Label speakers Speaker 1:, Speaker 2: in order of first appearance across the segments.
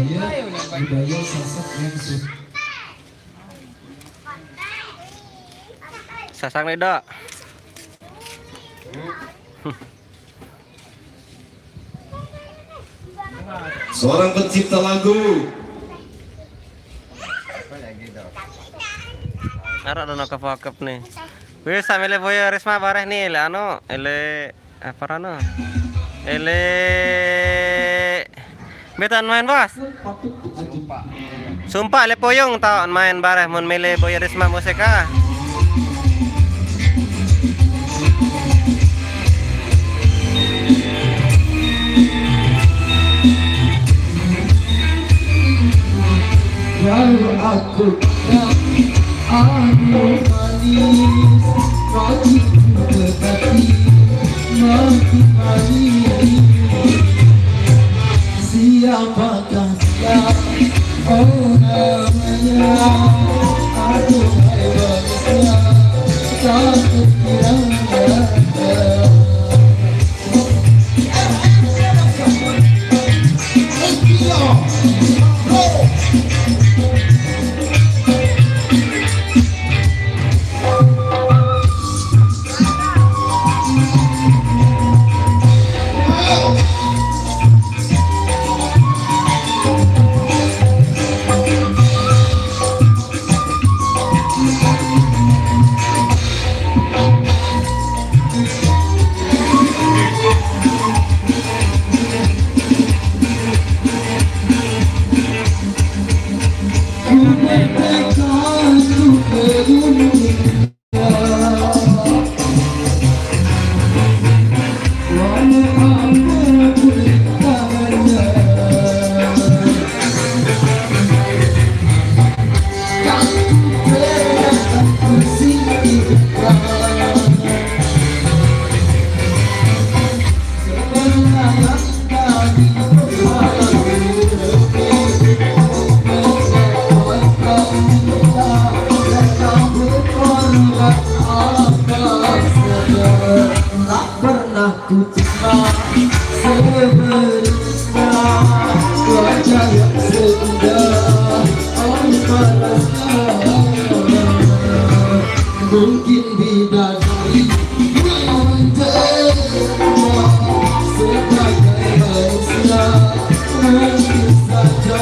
Speaker 1: budaya sasak yang
Speaker 2: Sasak lidah.
Speaker 3: Seorang pencipta lagu.
Speaker 2: Arah dono kepakep nih. Wih sambil boyo Risma bareh nih le ano ele apa rano ele betan main bos. Sumpah le poyong tau main bareh mun mele boyo Risma musika.
Speaker 1: Walau aku manis, roti dekati makin manis. Siapakah yang namanya? Aduh hebatnya tak terkira. Tak pernah ku cinta sebenarnya wajah yang seindah panasnya mungkin bidadari yang terima sebagai manusia mungkin saja.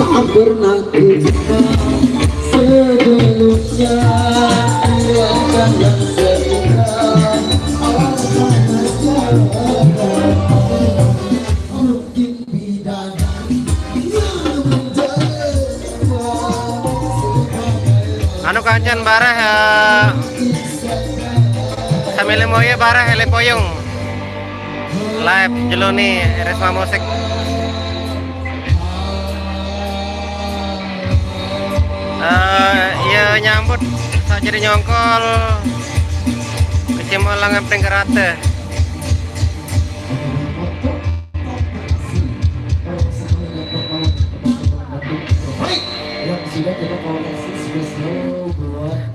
Speaker 1: Tak pernah kita sebelumnya luangkan yang seindah mungkin bidadari yang menjaga
Speaker 2: Anu kancan bareh sambil moye bareh ele poyong live jeloni Risma musik. Iya nyambut saja di nyongkol kecimalang empeng kerate.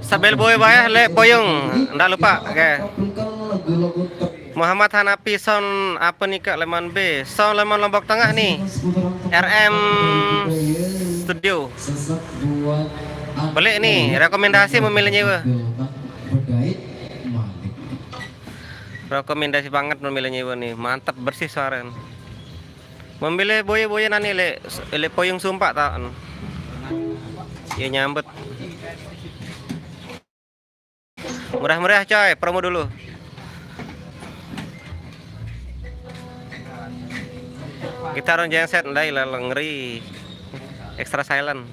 Speaker 2: Sambil boy bayah le boyong ndak lupa oke. Muhammad Hanapi sound apa nih Kak? Lemon B. Sound Lemon Lombok Tengah nih. RM Studio.
Speaker 1: Sesat buat
Speaker 2: Boleh nih, rekomendasi memilih nyewa.
Speaker 1: Berdait Malik.
Speaker 2: Rekomendasi banget memilih nyewa nih. Mantap bersih suara. Memilih boya-boya nani le poyong sumpah tak. Ya nyambut. Murah-murah coy, promo dulu. Kita orang genset ndai lah ngeri. Extra silent.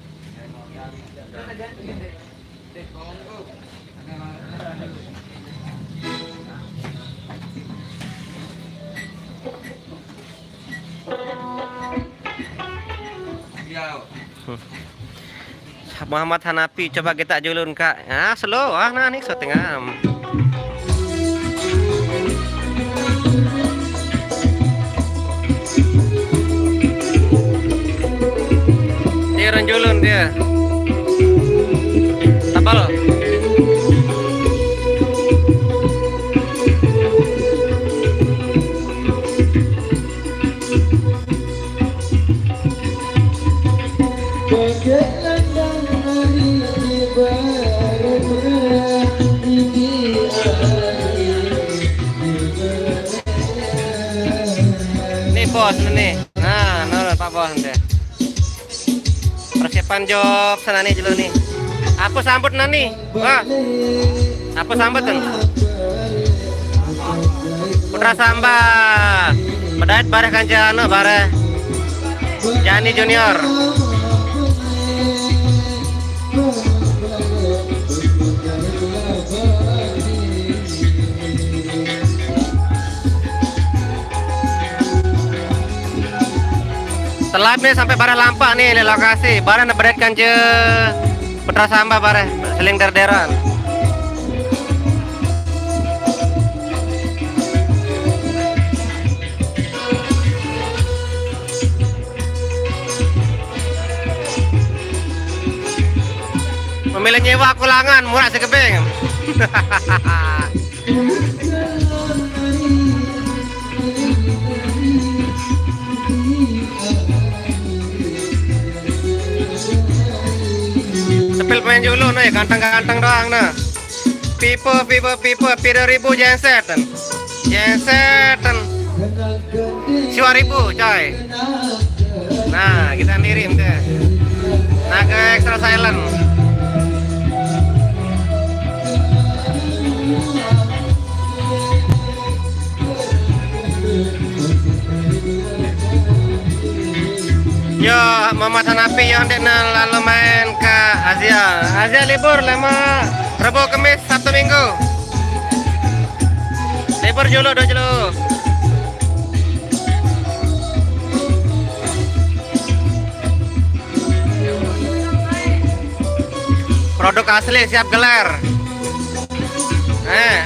Speaker 2: Muhammad Hanapi coba kita julun Kak. Ah slow nah nih so tengah. Dia renjulun dia. Tabal. Nih bos nih. Nah, Pak bos nanti. Persiapan job sana nih dulu nih. Aku sambut nani. Wah. Aku sambut kan. Putra Sambah. Bedait bareh kancana bareh. Jani Junior. Telap nih sampai bareh lampak nih di lokasi. Bareh nebret kance Putra Sambah bareh seling derderan. Memilih nyewa aku langan murah sekeping. Sepil main dulu nih, ganteng-ganteng doang nah. Pipe 3000 gensetan. Gensetan. 2000 coy. Nah, kita kirim deh. Naga extra silent. Yo, Muhammad Hanapi yang lalu main ke Asia. Asia libur lama Rabu Kamis Sabtu Minggu. Libur dulu dulu. Produk asli siap gelar.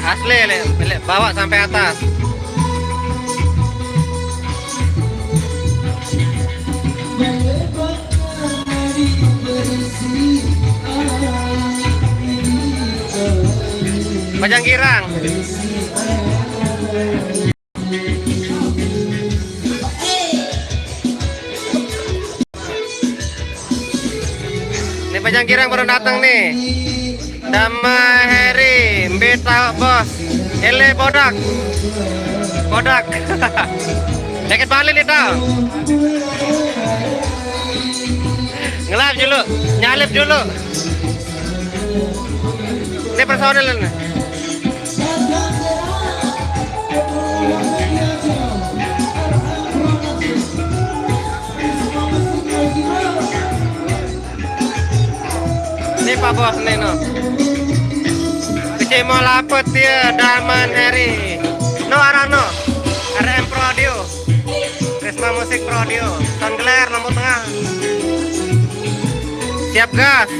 Speaker 2: Asli bawa sampai atas. Bajang girang. Ini Bajang girang baru datang nih. Damai Heri, Beta Bos, Ele Bodak. Bodak. Deket balik nih tau. Ngelap dulu, nyalip dulu. Ini personil nih. Ini Pak Bos nih no. Kecil mau lapet dia, Daman Heri. No Arano, RM Pro Audio, Krisma Musik Pro Audio, Sound Glare Lombok Tengah. Siap gas.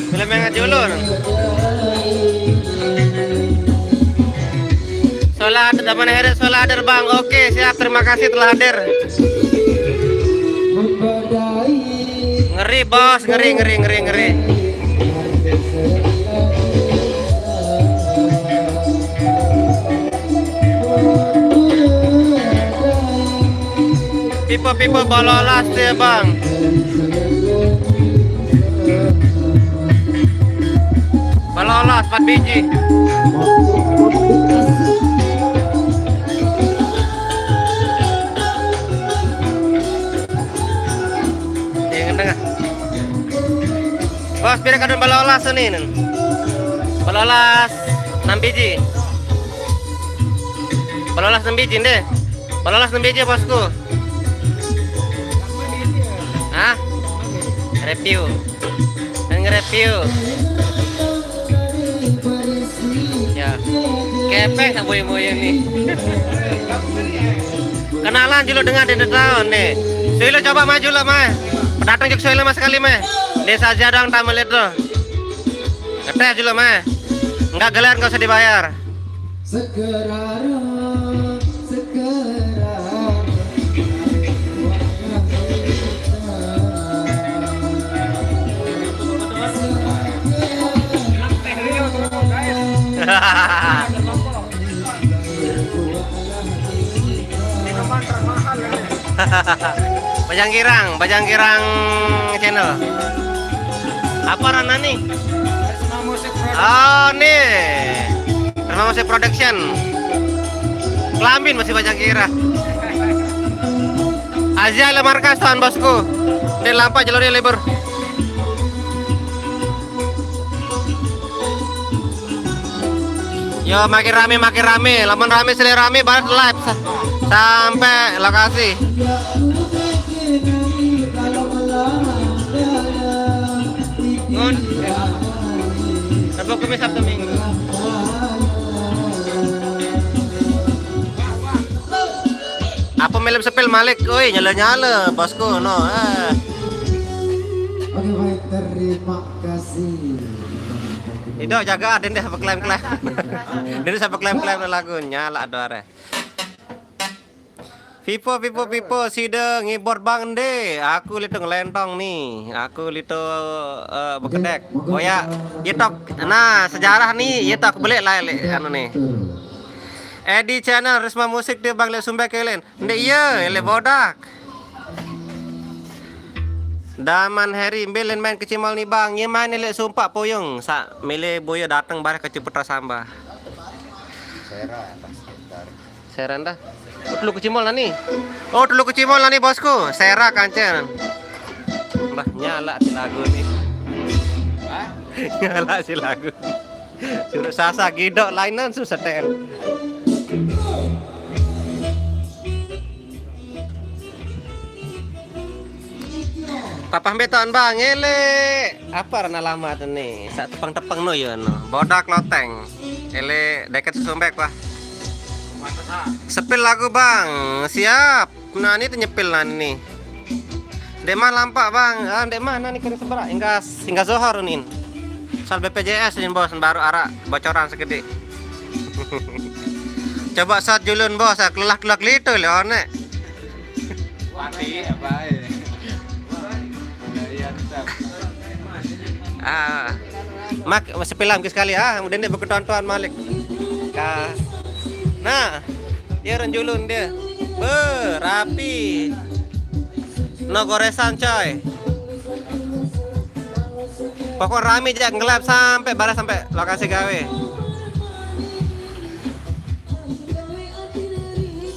Speaker 2: Film yang ngajulur. Solah ada Daman Heri, solah hadir bang. Oke siap, terima kasih telah hadir. Ngeri bos, ngeri. Pipo balolas ya bang. Balolas 4 biji. Yang tengah. Bos, pilih kadun balolas ini. Balolas 6 biji. Balolas 6 biji deh. Balolas 6 biji bosku. Hah? Review. Nge-review. Ya. Kepek tak boy-boy nih. Kenalan dulu dengan Dede tahun nih. Soilo coba maju lah mah. Datang juga Soilo mas sekali mah. Desa Jadang tamu itu. Ngetes dulu mah. Enggak gelar enggak usah dibayar.
Speaker 1: Segera.
Speaker 2: Bajang Kirang channel. Apa rana nih? Oh nih, Resma Musik Production. Kelamin masih Bajang Kirang. Azia le markas tuan bosku. Di lampa jalurnya lebar. Yo makin rame, lamun rame sele rame barat live sampai lokasi. Ngon. Sabtu Kamis Sabtu Minggu. Apa melem sepil Malik? Oi nyala bosku no.
Speaker 1: Oke baik, terima kasih.
Speaker 2: Itu jaga aden deh sampai klaim. Dia sampai klaim lagunya lah ada. Pipo sida ngibor bang deh. Aku litu ngelentong nih. Aku litu bekedek. Oh ya, yetok. Nah, sejarah nih yetok beli lah anu nih. Edi channel Resma Musik dia Bang Le Sumbe kelen. Ndek iya, ele bodak. Daman Harry belen main kecimal nih bang. Ye main ele sumpah poyong. Sa mele boyo datang bareng ke Ciputra Sambah. Seran dah. Telu kecimol lah nih. Oh, telu kecimol lah nih bosku. Sera kancen. Mbah nyala si lagu nih. Nyala si lagu. Suruh sasa gidok lainan susah tel. Papah beton bang, ele apa rana lama tuh nih, saat tepang no ya no, bodak loteng, ele deket susumbek wah. Sepil lagu bang, siap. Nah ini tuh nyepil lah nih. Demah lampak bang, dek mana nih kering seberak, hingga Zohor nih. Soal BPJS ini bos, baru arak bocoran segede. Coba saat julun bos, kelak litu leone. Wati apa ya? Mak sepilam sekali kemudian dia berketontonan Malik. Nah, dia renjulun dia. Rapi. No goresan coy. Pokok rame aja ngelap sampai baras sampai lokasi gawe.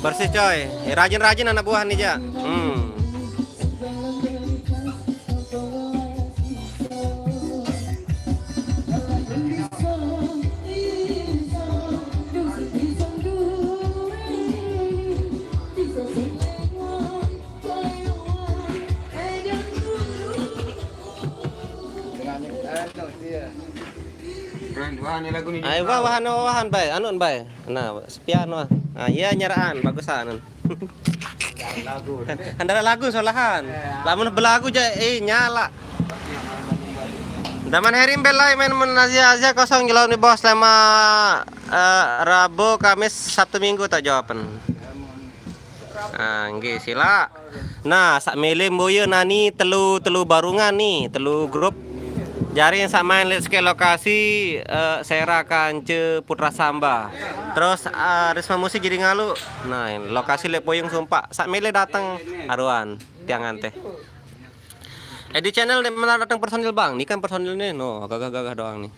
Speaker 2: Bersih coy. Rajin-rajin anak buah nih ja. Ayo wahan bay, anun bay. Nah, sepian wah. Nah, iya nyeraan bagusan. Andara lagu solahan. Lamun belagu aja nyala. Daman herim belai main menazia kosong jelau nih bos selama Rabu, Kamis, Sabtu, Minggu tak jawaban. Nggih sila. Nah, sak mele mboyo nani telu barungan nih, telu grup. Jari yang sak main lihat ke lokasi Sera Kance Putra Samba. Terus Risma Musik jadi ngalu. Nah, ini lokasi lek poyong sumpah. Sak mele datang aruan tiangan teh. Di channel mana datang personil bang? Ini kan personilnya, no gagah-gagah doang nih.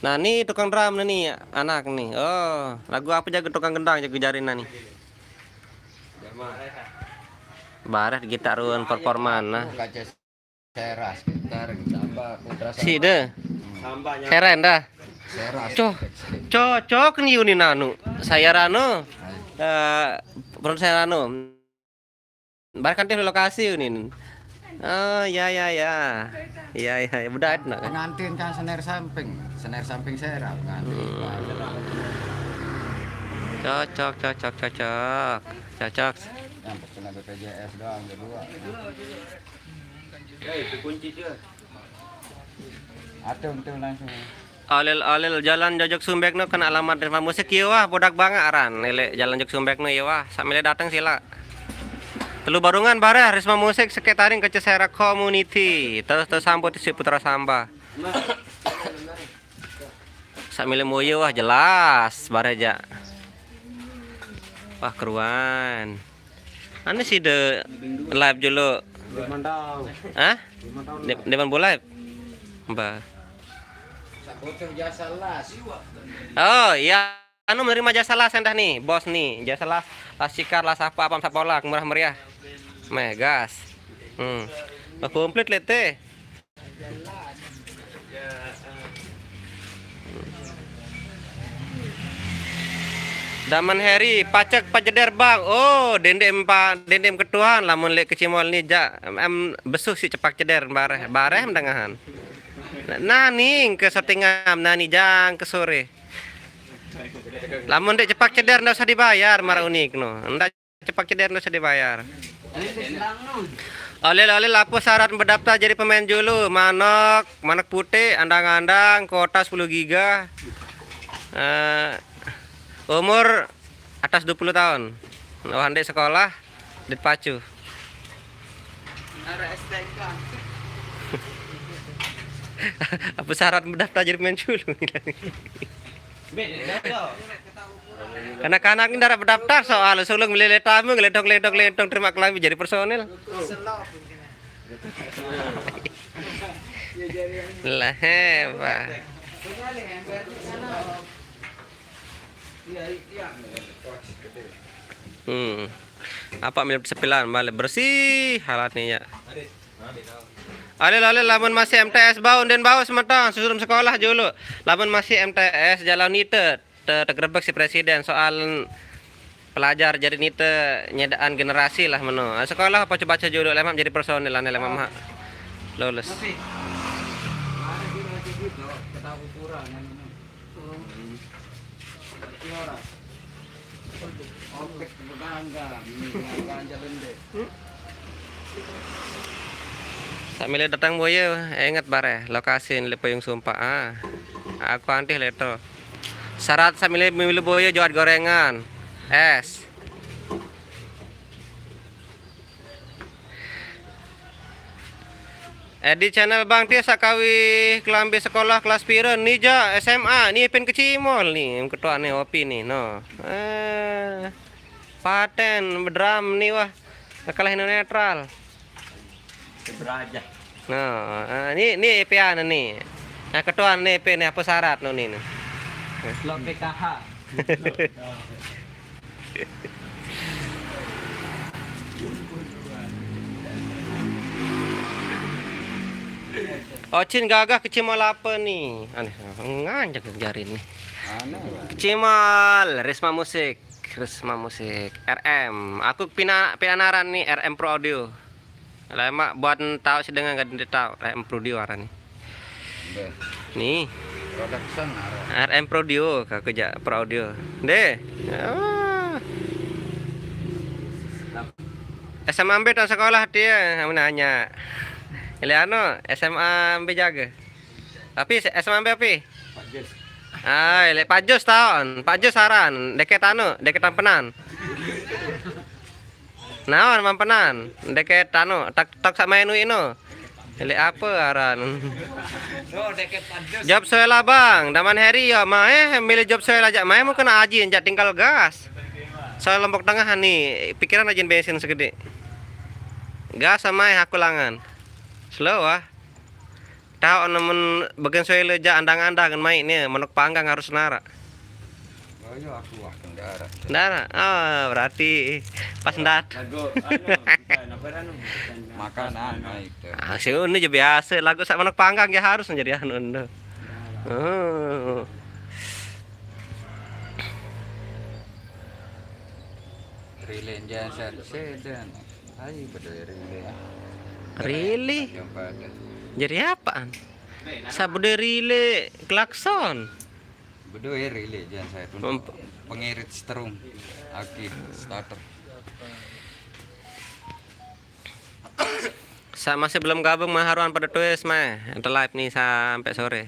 Speaker 2: Nah, nih tukang drum nih anak nih. Oh, lagu apa jaga tukang gendang jaga jarin nih. Barat gitar ruan performan nah.
Speaker 1: Seras gitar Samba Putra
Speaker 2: Si deh. Keren dah.
Speaker 1: Seras.
Speaker 2: Cocok nih Uni nanu. Saya Rano. Menurut saya Rano. Bahkan di lokasi Uni. Oh ya. Iya bedat nak.
Speaker 1: Ngantin kan senar samping Sera ngantin.
Speaker 2: Cocok.
Speaker 1: Yang kena BPJS doang berdua. Atung langsung.
Speaker 2: Alel jalan Jojok Sumbek no kena alamat Risma Musik ieu wah bodak banget aran. Lele jalan Jojok Sumbek no ieu wah sambil datang sila. Telu barungan bareh Risma Musik sekitaring ke Sera Community. Terus sambut si Putra Samba. Sambil moyo wah jelas bareh ja. Wah keruan. Ane sih de live dulu. Hah? Depan bola. Mbak. Oh iya, anu menerima jasa las endah nih, bos nih, jasa las cikar las apa sapolak murah meriah. Gas. Komplit lete. Daman Heri, pacek pajeder bang. Oh, dendem ketuaan lamun lek kecimol ni ja besuh si cepak ceder bareh mendengahan. Nani ke setengah nani jang ke sore. Lamun dek cepak ceder ndak usah dibayar marah unik no. Ndak cepak ceder ndak usah dibayar. Oleh lapo syarat mendaftar jadi pemain julu manok putih andang-andang kuota 10 giga. Umur atas 20 tahun. Handek sekolah di Pacu. Apa syarat mendaftar jadi pemain julu? Anak-anak ini darah berdaftar soal sulung melele tamu ngeledok terima kelambi jadi personil. Lah hebat. Apa milih sepilan balik bersih halatnya ya. Ale lamun masih MTS bau dan bau semetang susun sekolah dulu. Lamun masih MTS jalan nite tegrebek si presiden soal pelajar jadi nite nyedaan generasi lah menu. Sekolah apa baca dulu lemah jadi personil ane lemah lulus. Sambil datang boyo, ingat bare lokasi Lipayung Sumpah. Aku antih leto. Syarat sambil memilih boyo jual gorengan, es. Di channel Bang Tia sakawi kelambi sekolah kelas pira nija SMA ni pen kecimol nih ketua nih opi nih no. Paten bedram nih wah kalah netral. Seberajak. Nah, ini EPA nih. Nah, ketua nih EP nih apa syarat no nih. Lo PKH. Ocin gagah kecimol apa nih? Aneh, nganjak jari nih. Kecimol Risma Musik RM. Aku pinanaran nih RM Pro Audio. Lama buat tahu sedang enggak tahu RM Pro Audio arah nih. Nih.
Speaker 1: Production
Speaker 2: RM Pro Audio kakek ja Pro Audio. Deh. SMA ambil tahun sekolah dia nanya. Eliano SMA ambil jaga. Tapi SMA ambil apa? Lek Pajus tahun. Pajus saran deket deketan penan. Naon mampenan? Deket anu tak sama inu ino. Ele apa aran? Job saya lah bang, daman hari ya mah milih job saya aja mah mau kena ajin jak tinggal gas. Saya Lombok Tengah nih, pikiran ajin bensin segede. Gas sama aku langan. Slow ah. Tahu nemen bagian saya leja andang-andangan main nih, menok panggang harus nara.
Speaker 1: Oh iya aku wah kendara.
Speaker 2: Nara, berarti pas ndat.
Speaker 1: Makanan naik tuh.
Speaker 2: Ah, sih ini aja biasa lagu sak menok panggang ya harus menjadi anu. Oh.
Speaker 1: Relay jasa sedan. Ayo betul relay.
Speaker 2: Really?
Speaker 1: Yang pada.
Speaker 2: Jadi apaan? Sabude rile klakson.
Speaker 1: Betul ya relay jasa itu. Pengirit strum. Aki starter.
Speaker 2: Masih belum gabung mah haruan pada tulis mah. Ada live nih sampai sore.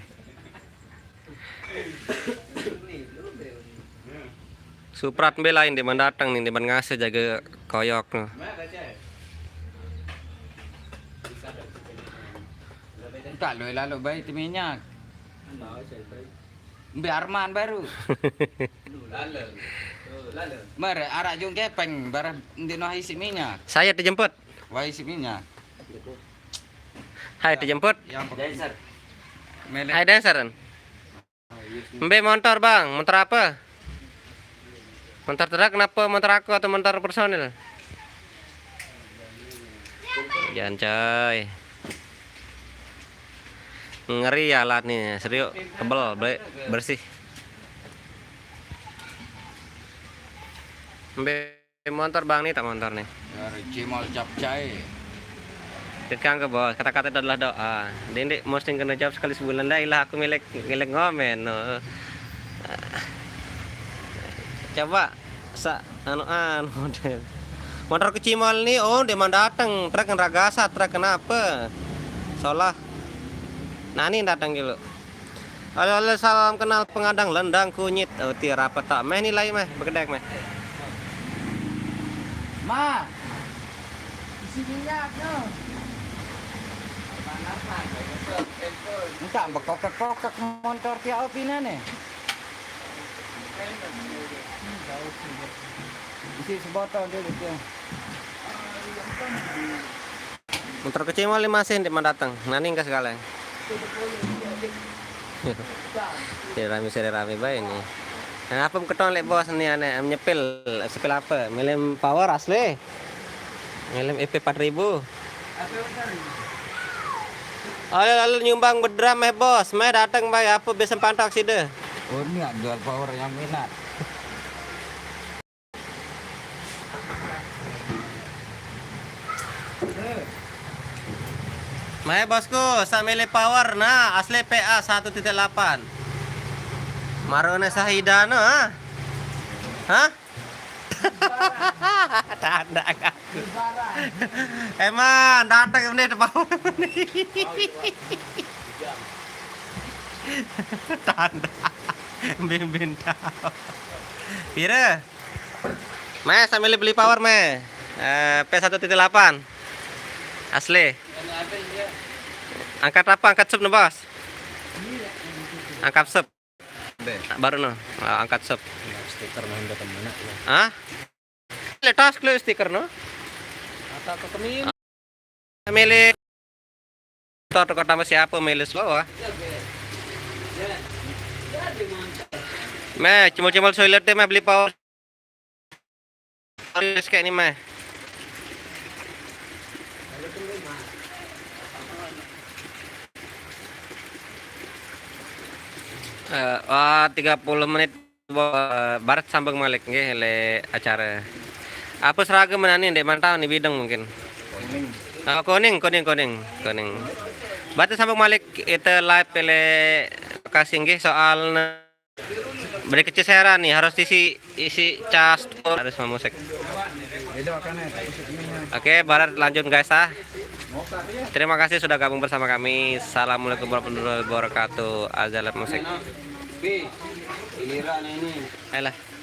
Speaker 2: Suprat belain di mendatang nih di ngasih jaga koyok no.
Speaker 1: Tak lalu baik minyak. Biar Arman baru. Mare arak jung kepeng barang dino isi minyak.
Speaker 2: Saya dijemput.
Speaker 1: Wah isi minyak.
Speaker 2: Hai dijemput.
Speaker 1: Yang dancer.
Speaker 2: Hai dancer. Mbe motor bang, motor apa? Motor truk kenapa motor aku atau motor personil? Jangan coy. Ngeri ya alat nih, serius tebel, bersih. Mbe motor bang nih tak motor nih.
Speaker 1: Dari Cimol capcai.
Speaker 2: Dikang ke bos, kata-kata itu adalah doa. Dendek mesti kena jawab sekali sebulan dah ilah aku milik ngomen no. Coba model. Motor ke Cimol nih dia mau datang, truk kan ragasa, truk kenapa? Solah. Nah ini datang gitu. Oleh salam kenal pengadang lendang kunyit. Oh tiar apa tak meh nilai meh begedek meh.
Speaker 1: Ma. Isi minyak no. Entah bekokak-kokak motor tiap opina nih. Isi sebotol dulu dia.
Speaker 2: Motor kecil mau 5 sen di datang. Nani enggak sekali. Rame baik nih. Nah, apa keton lek bos nih aneh nyepil sepil apa? Milim power asli. Milim EP 4000. Lalu nyumbang bedram bos. Meh datang baik apa bisa pantok sih deh.
Speaker 1: Oh ini jual power yang minat.
Speaker 2: Meh bosku, samile power nah asli PA 1.8. Marone sahida no ha? Hah? Tanda aku. Emang datang ini power ini. Tanda. Bin Pira? Meh sambil beli power meh. P1.8. Asli. Angkat apa? Angkat sub no bos? Angkat sub. Baru no. Angkat sub.
Speaker 1: Stiker Honda temen ya.
Speaker 2: Hah? Letas klo stiker no? Atau ke kami? Milih. Tor kota masih apa milih slow ah? Meh, cemol-cemol toilet deh meh beli power. Kayak ini meh. Wah 30 menit barat sambung malik nggih le acara. Apa seragam menani ndek mantau nih bidang mungkin. Kuning. Barat sambung malik itu live le lokasi nggih soal beri keceseran nih harus isi cas harus musik. Oke, barat lanjut guys ah. Terima kasih sudah gabung bersama kami. Assalamualaikum warahmatullahi wabarakatuh. Azal musik. Ayolah.